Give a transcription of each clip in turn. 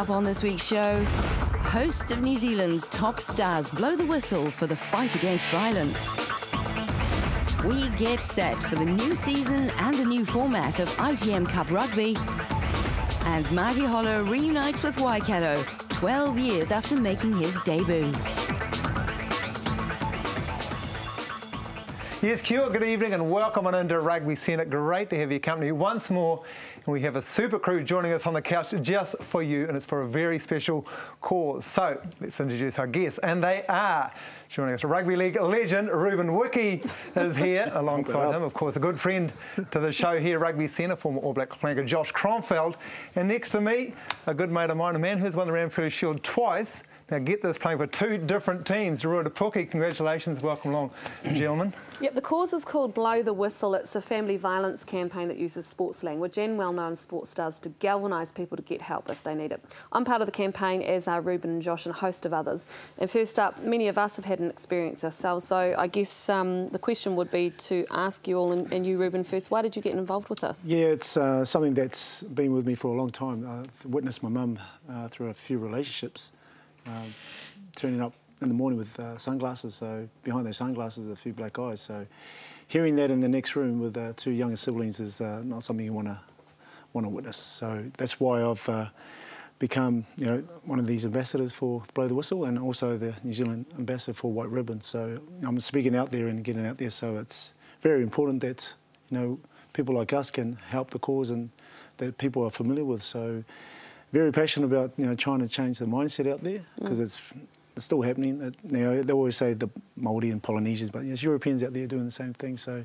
up on this week's show, host of New Zealand's top stars blow the whistle for the fight against violence. We get set for the new season and the new format of ITM Cup Rugby. And Marty Holler reunites with Waikato 12 years after making his debut. Yes, kia ora, good evening and welcome on into Rugby Senate. Great to have your company once more. And we have a super crew joining us on the couch just for you, and it's for a very special cause. So let's introduce our guests, and they are joining us. Rugby League legend Ruben Wiki is here alongside him, of course, a good friend to the show here, Rugby Centre, former All Black flanker Josh Kronfeld. And next to me, a good mate of mine, a man who's won the Ranfurly Shield twice. Now get this, playing for two different teams. Rua Puki, congratulations, welcome along, gentlemen. Yep, the cause is called Blow the Whistle. It's a family violence campaign that uses sports language and well-known sports stars to galvanise people to get help if they need it. I'm part of the campaign, as are Ruben and Josh and a host of others. And first up, many of us have had an experience ourselves, so I guess the question would be to ask you all, and you Ruben first, why did you get involved with this? Yeah, it's something that's been with me for a long time. I've witnessed my mum through a few relationships. Turning up in the morning with sunglasses, so behind those sunglasses are a few black eyes. So hearing that in the next room with two younger siblings is not something you want to witness. So that's why I've become, one of these ambassadors for Blow the Whistle, and also the New Zealand ambassador for White Ribbon. So I'm speaking out there and getting out there. So it's very important that people like us can help the cause and that people are familiar with. So very passionate about trying to change the mindset out there, because it's still happening. They always say the Māori and Polynesians, but there's Europeans out there doing the same thing. So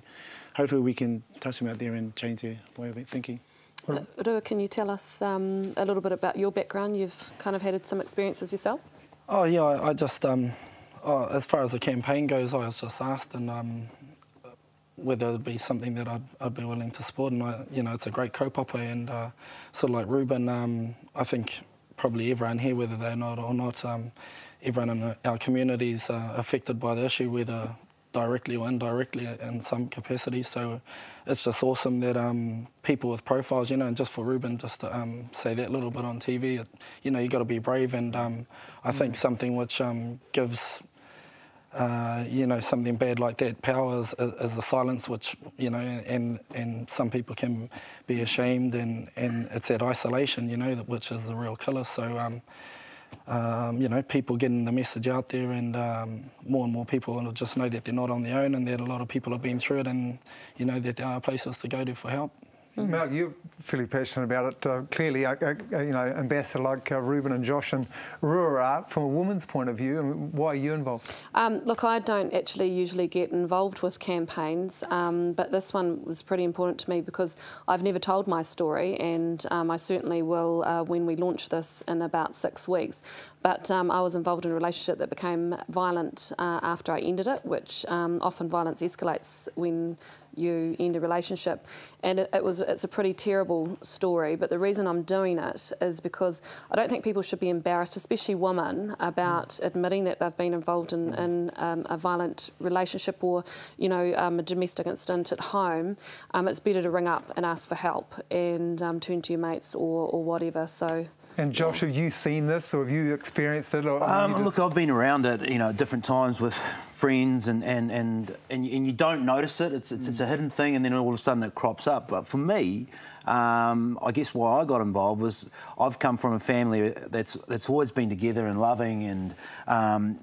hopefully we can touch them out there and change their way of thinking. Rua, can you tell us a little bit about your background? You've kind of had some experiences yourself. Oh yeah, I just as far as the campaign goes, I was just asked and whether it'd be something that I'd be willing to support, and it's a great kaupapa, and sort of like Ruben, I think probably everyone here, whether they know it or not, everyone in our community is affected by the issue, whether directly or indirectly in some capacity. So it's just awesome that people with profiles, and just for Ruben, just to say that little bit on TV, you got to be brave, and I think something which gives something bad like that power is the silence, which, and some people can be ashamed, and it's that isolation, which is the real killer. So, people getting the message out there, and more and more people will just know that they're not on their own, and that a lot of people have been through it, and, that there are places to go to for help. Mel, you're fairly passionate about it. Clearly, ambassador like Ruben and Josh and Rua are, from a woman's point of view. Why are you involved? Look, I don't actually usually get involved with campaigns, but this one was pretty important to me because I've never told my story, and I certainly will when we launch this in about 6 weeks. But I was involved in a relationship that became violent after I ended it, which often violence escalates when you end a relationship, and it's a pretty terrible story. But the reason I'm doing it is because I don't think people should be embarrassed, especially women, about admitting that they've been involved in a violent relationship or a domestic incident at home. It's better to ring up and ask for help and turn to your mates or whatever. So. And Josh, have you seen this, or have you experienced it? Or, look, I've been around it, at different times with friends, and you don't notice it. It's a hidden thing, and then all of a sudden it crops up. But for me, I guess why I got involved was I've come from a family that's always been together and loving and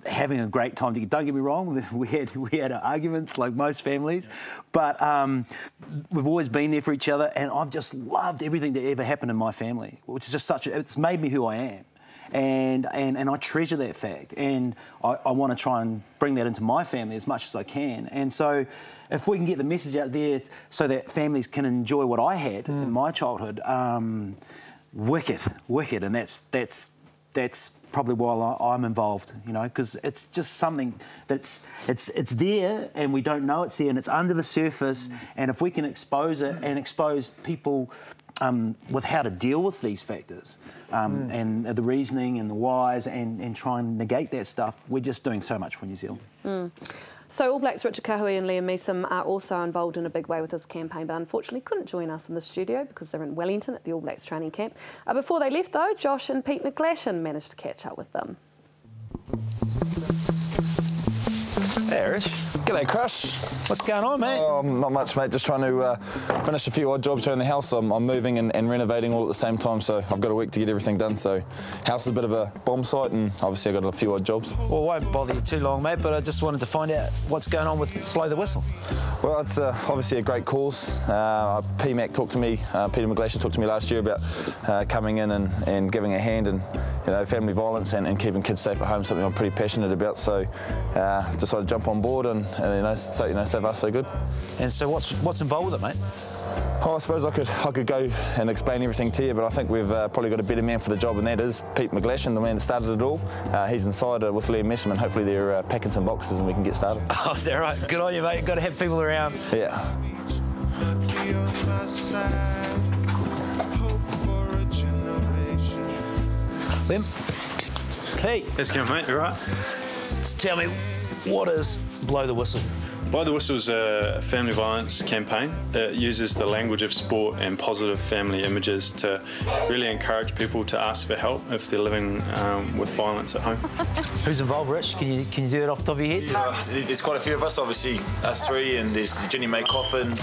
having a great time. Don't get me wrong, we had arguments like most families, but we've always been there for each other, and I've just loved everything that ever happened in my family, which is just it's made me who I am. And I treasure that fact, and I want to try and bring that into my family as much as I can. And so if we can get the message out there so that families can enjoy what I had in my childhood, wicked, and that's probably why I'm involved, because it's just something that's it's there, and we don't know it's there, and it's under the surface. And if we can expose it and expose people with how to deal with these factors and the reasoning and the whys and try and negate that stuff. We're just doing so much for New Zealand. So All Blacks Richard Kahui and Liam Meesom are also involved in a big way with this campaign, but unfortunately couldn't join us in the studio because they're in Wellington at the All Blacks training camp. Before they left though, Josh and Pete McGlashan managed to catch up with them. Hey, Rich. G'day, Crush. What's going on, mate? Oh, not much, mate. Just trying to finish a few odd jobs around the house. I'm moving and renovating all at the same time, so I've got a week to get everything done. So, house is a bit of a bomb site, and obviously I've got a few odd jobs. Well, I won't bother you too long, mate, but I just wanted to find out what's going on with Blow the Whistle. Well, it's obviously a great cause. PMAC talked to me, Peter McGlashan talked to me last year about coming in and giving a hand and, you know, family violence and keeping kids safe at home, something I'm pretty passionate about. So, decided to jump on board and so far so good. And so what's involved with it, mate? Oh, I suppose I could go and explain everything to you, but I think we've probably got a better man for the job, and that is Pete McGlashan, the man that started it all. He's inside with Liam Meesom, and hopefully they're packing some boxes and we can get started. Oh, is that right? Good on you, mate. Got to have people around. Yeah. Liam? Pete. How's it going, mate? You all right? So tell me, what is Blow the Whistle? Blow the Whistle is a family violence campaign. It uses the language of sport and positive family images to really encourage people to ask for help if they're living with violence at home. Who's involved, Rich? Can you do it off the top of your head? There's quite a few of us, obviously, us three, and there's Jenny May Coffin,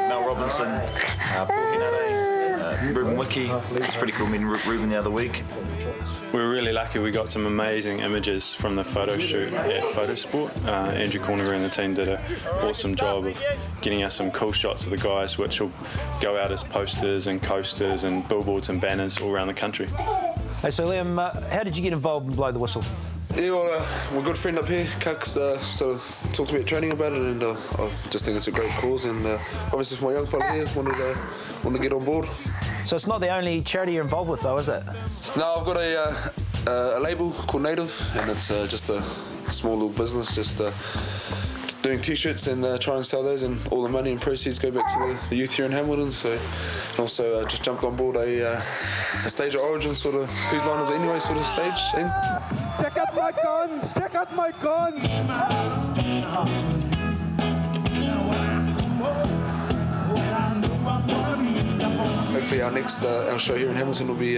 Mel Robinson, Paul Hinade, Ruben Wiki. It's pretty cool meeting Ruben the other week. We were really lucky. We got some amazing images from the photo shoot at Photosport. Andrew Cornery and the team did an awesome job of getting us some cool shots of the guys, which will go out as posters and coasters and billboards and banners all around the country. Hey, so Liam, how did you get involved in Blow the Whistle? Yeah, well, my good friend up here, Cucks, sort of talked to me at training about it, and I just think it's a great cause, and obviously for my young fella here, wanted to get on board. So it's not the only charity you're involved with, though, is it? No, I've got a label called Native, and it's just a small little business, just doing T-shirts and trying to sell those, and all the money and proceeds go back to the youth here in Hamilton. So, and also just jumped on board a stage of origin, sort of whose line is it anyway, sort of stage thing. Check out my guns! Check out my guns! Hopefully our next our show here in Hamilton will be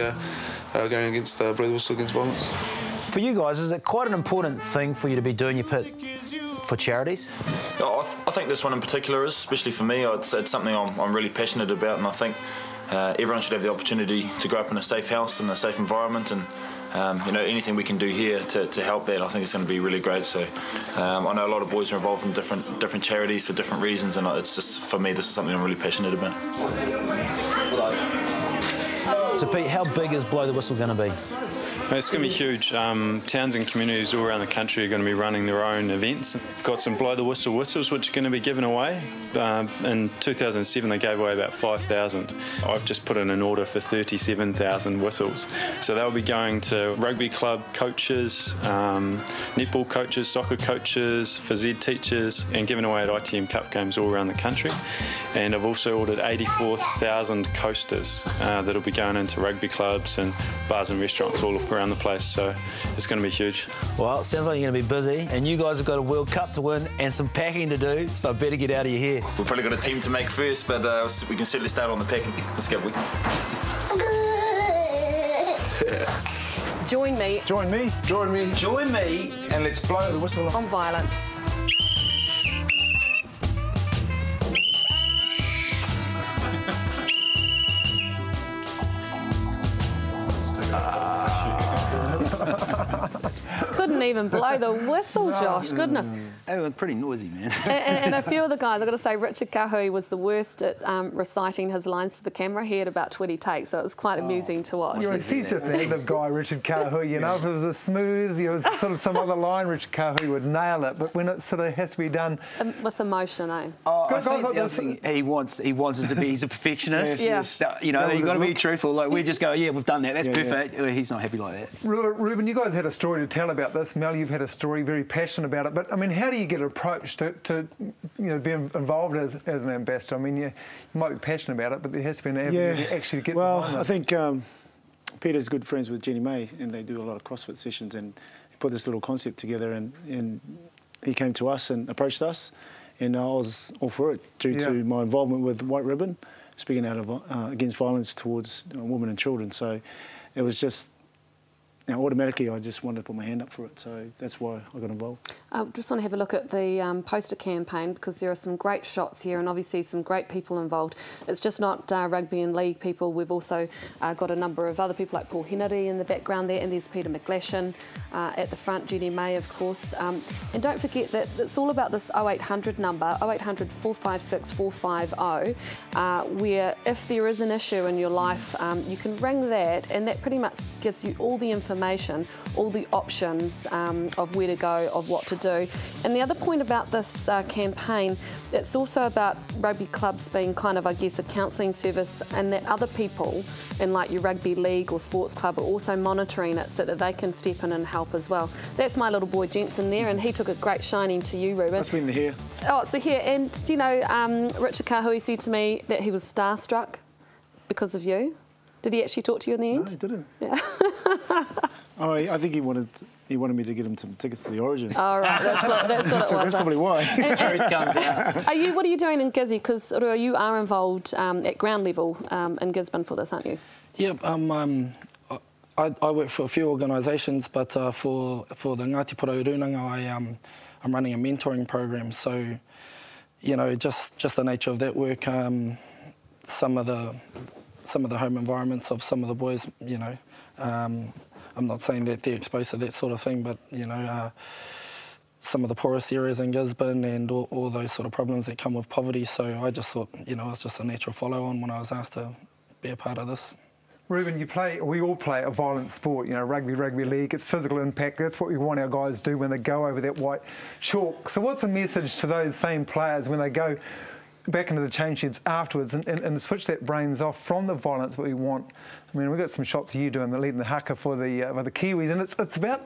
going against Blow the Whistle against violence. For you guys, is it quite an important thing for you to be doing your pit for charities? Oh, I think this one in particular is, especially for me. It's something I'm really passionate about, and I think everyone should have the opportunity to grow up in a safe house and a safe environment, and you know, anything we can do here to help that, I think it's going to be really great. So I know a lot of boys are involved in different charities for different reasons, and it's just, for me, this is something I'm really passionate about. So Pete, how big is Blow the Whistle going to be? It's going to be huge. Towns and communities all around the country are going to be running their own events. We've got some Blow the Whistle whistles which are going to be given away. In 2007 they gave away about 5,000. I've just put in an order for 37,000 whistles. So they'll be going to rugby club coaches, netball coaches, soccer coaches, phys ed teachers, and given away at ITM Cup games all around the country. And I've also ordered 84,000 coasters that'll be going into rugby clubs and bars and restaurants all around the place, so it's going to be huge. Well, it sounds like you're going to be busy, and you guys have got a World Cup to win and some packing to do, so I better get out of your hair. We've probably got a team to make first, but we can certainly start on the packing. Let's go. Join me. Join me. Join me. Join me and let's blow the whistle on violence. Couldn't even blow the whistle, Josh. Goodness. It was pretty noisy, man. and a few of the guys, I've got to say, Richard Kahui was the worst at reciting his lines to the camera. He had about 20 takes, so it was quite amusing to watch. He's just an active guy, Richard Kahui, you know. If it was a smooth, it was sort of some other line, Richard Kahui would nail it. But when it sort of has to be done... with emotion, eh? Oh, I think the other thing he wants it to be, he's a perfectionist. Yes. You know, you've got to be truthful. Like, we just go, yeah, we've done that, that's perfect. He's not happy like that. Ruben, you guys had a story to tell about this. this, Mel, you've had a story, very passionate about it. But I mean, how do you get approached to be involved as an ambassador? I mean, you might be passionate about it, but there has to be an avenue to actually get behind it. I think Peter's good friends with Jenny May, and they do a lot of CrossFit sessions, and he put this little concept together, and he came to us and approached us, and I was all for it due to my involvement with White Ribbon, speaking out of against violence towards women and children. So it was just, automatically I just wanted to put my hand up for it, so that's why I got involved. I just want to have a look at the poster campaign, because there are some great shots here and obviously some great people involved. It's just not rugby and league people. We've also got a number of other people like Paul Henry in the background there, and there's Peter McGlashan at the front, Jenny May of course. And don't forget that it's all about this 0800 number, 0800 456 450, where if there is an issue in your life, you can ring that, and that pretty much gives you all the information, all the options of where to go, of what to do. And the other point about this campaign, it's also about rugby clubs being kind of, I guess, a counselling service, and that other people in like your rugby league or sports club are also monitoring it so that they can step in and help as well. That's my little boy Jensen there, and he took a great shining to you, Ruben. That's been the hair. Oh, it's the hair. And do you know, Richard Kahui said to me that he was starstruck because of you. Did he actually talk to you in the end? No, he didn't. Yeah. I think he wanted me to get him some tickets to the Origin. Oh, right, that's what it was. That's probably why. Truth comes out. What are you doing in Gizzy? Because you are involved at ground level in Gisborne for this, aren't you? Yeah, I work for a few organisations, but for the Ngāti Porou Runanga, I'm running a mentoring program. So, just the nature of that work, some of the home environments of some of the boys, I'm not saying that they're exposed to that sort of thing, but, some of the poorest areas in Gisborne and all those sort of problems that come with poverty. So I just thought, it's just a natural follow-on when I was asked to be a part of this. Ruben, we all play a violent sport, rugby league, it's physical impact, that's what we want our guys to do when they go over that white chalk. So what's the message to those same players when they go back into the change sheds afterwards and switch that brains off from the violence that we want? I mean, we've got some shots of you doing the leading the haka for the Kiwis, and it's about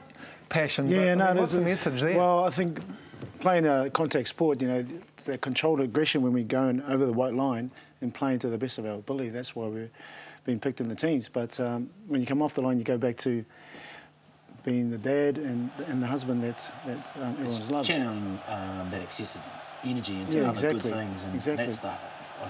passion. Yeah, but, what's the message there? Well, I think playing a contact sport, it's that controlled aggression when we're going over the white line and playing to the best of our ability. That's why we're being picked in the teams. But when you come off the line, you go back to being the dad and the husband that everyone's loved. Channeling that excessive energy into other good things, and that's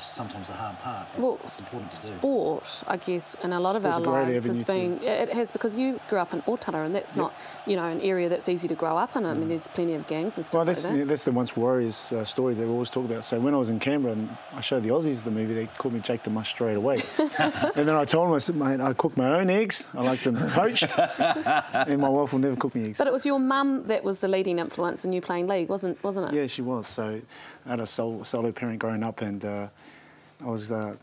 sometimes the hard part. Well, it's important to do. Sport, I guess, in a lot of our lives has been. It has, because you grew up in Otara, and that's not, an area that's easy to grow up in. I mean, there's plenty of gangs and stuff like that. That's the Once Warriors story they always talk about. So when I was in Canberra and I showed the Aussies the movie, they called me Jake the Mush straight away. And then I told them, I said, mate, I cook my own eggs. I like them poached, and my wife will never cook me eggs. But it was your mum that was the leading influence in you playing league, wasn't it? Yeah, she was. So I had a solo parent growing up, and I was I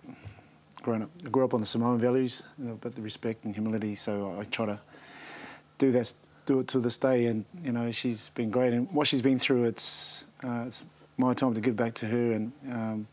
grew up on the Samoan values, but the respect and humility. So I try to do it to this day. And she's been great. And what she's been through, it's my time to give back to her, and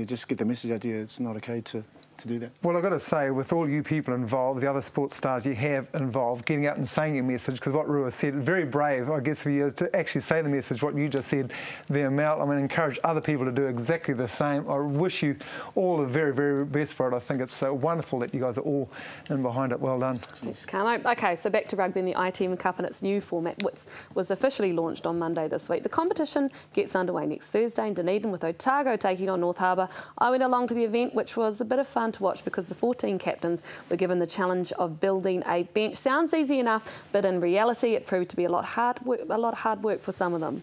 just get the message out there. It's not okay to do that. Well, I've got to say, with all you people involved, the other sports stars you have involved, getting out and saying your message, because what Rua said, very brave, I guess, for you, is to actually say the message, what you just said there, Mel. I mean, encourage other people to do exactly the same. I wish you all the very, very best for it. I think it's wonderful that you guys are all in behind it. Well done. Thanks, Carmo. OK, so back to rugby in the ITM Cup and its new format, which was officially launched on Monday this week. The competition gets underway next Thursday in Dunedin with Otago taking on North Harbour. I went along to the event, which was a bit of fun to watch because the 14 captains were given the challenge of building a bench. Sounds easy enough, but in reality it proved to be a lot of hard work for some of them.